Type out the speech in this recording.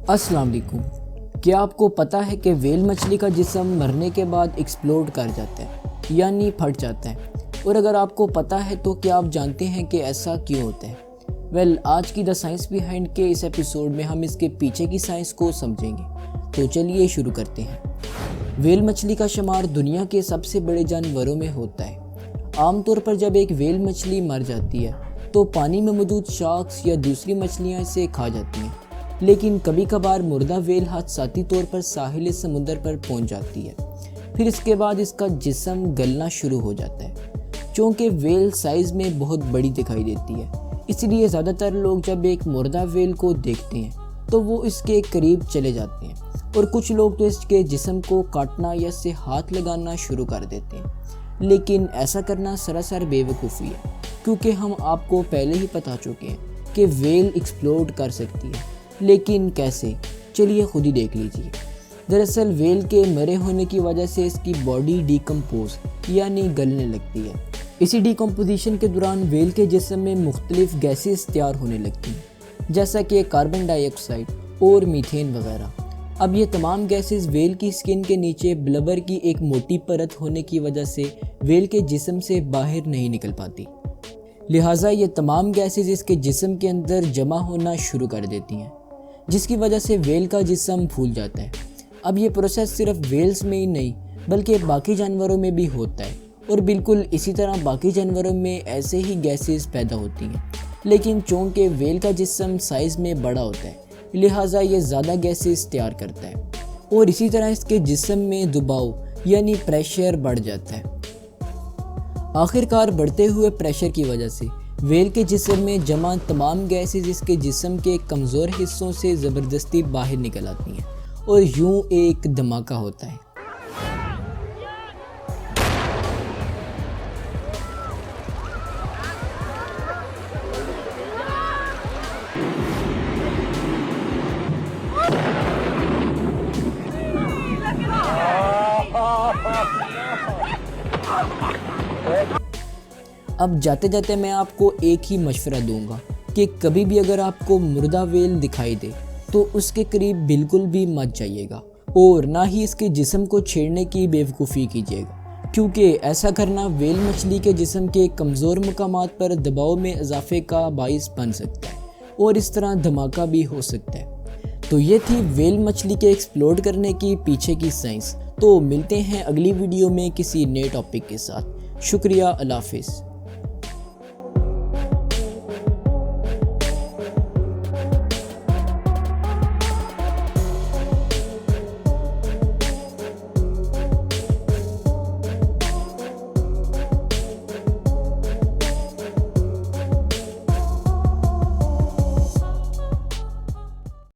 अस्सलाम वालेकुम। क्या आपको पता है कि व्हेल मछली का जिस्म मरने के बाद एक्सप्लोड कर जाता है यानी फट जाता है? और अगर आपको पता है तो क्या आप जानते हैं कि ऐसा क्यों होता है? आज की द साइंस बिहाइंड के इस एपिसोड में हम इसके पीछे की साइंस को समझेंगे। तो चलिए शुरू करते हैं। व्हेल मछली का शुमार दुनिया के सबसे बड़े जानवरों में होता है। आमतौर पर जब एक व्हेल मछली मर जाती है तो पानी में मौजूद शार्क्स या दूसरी मछलियां इसे खा जाती हैं, लेकिन कभी कभार मुर्दा व्हेल हादसाती तौर पर साहिल समुद्र पर पहुंच जाती है। फिर इसके बाद इसका जिस्म गलना शुरू हो जाता है। चूँकि व्हेल साइज़ में बहुत बड़ी दिखाई देती है, इसलिए ज़्यादातर लोग जब एक मुर्दा व्हेल को देखते हैं तो वो इसके करीब चले जाते हैं, और कुछ लोग तो इसके जिस्म को काटना या इससे हाथ लगाना शुरू कर देते हैं। लेकिन ऐसा करना सरासर बेवकूफ़ी है, क्योंकि हम आपको पहले ही बता चुके हैं कि व्हेल एक्सप्लोड कर सकती है। लेकिन कैसे? चलिए खुद ही देख लीजिए। दरअसल व्हेल के मरे होने की वजह से इसकी बॉडी डिकम्पोज यानी गलने लगती है। इसी डिकम्पोजिशन के दौरान व्हेल के जिस्म में मुख्तलिफ गैसेस तैयार होने लगती हैं, जैसा कि कार्बन डाइऑक्साइड और मीथेन वगैरह। अब ये तमाम गैसेस व्हेल की स्किन के नीचे ब्लबर की एक मोटी परत होने की वजह से व्हेल के जिस्म से बाहर नहीं निकल पाती। लिहाजा ये तमाम गैसेस इसके जिस्म के अंदर जमा होना शुरू कर देती हैं, जिसकी वजह से व्हेल का जिस्म फूल जाता है। अब ये प्रोसेस सिर्फ व्हेल्स में ही नहीं बल्कि बाकी जानवरों में भी होता है, और बिल्कुल इसी तरह बाकी जानवरों में ऐसे ही गैसेस पैदा होती हैं। लेकिन चूँकि व्हेल का जिस्म साइज़ में बड़ा होता है, लिहाजा ये ज़्यादा गैसेस तैयार करता है, और इसी तरह इसके जिस्म में दबाव यानी प्रेशर बढ़ जाता है। आखिरकार बढ़ते हुए प्रेशर की वजह से व्हेल के जिस्म में जमा तमाम गैसेस इसके जिस्म के कमज़ोर हिस्सों से ज़बरदस्ती बाहर निकल आती हैं, और यूं एक धमाका होता है। अब जाते जाते मैं आपको एक ही मशवरा दूंगा कि कभी भी अगर आपको मुर्दा व्हेल दिखाई दे तो उसके करीब बिल्कुल भी मत जाइएगा, और ना ही इसके जिस्म को छेड़ने की बेवकूफ़ी कीजिएगा, क्योंकि ऐसा करना व्हेल मछली के जिस्म के कमज़ोर मकामात पर दबाव में इजाफे का बाइस बन सकता है, और इस तरह धमाका भी हो सकता है। तो ये थी व्हेल मछली के एक्सप्लोड करने की पीछे की साइंस। तो मिलते हैं अगली वीडियो में किसी नए टॉपिक के साथ। शुक्रिया, अल्लाह हाफिज़।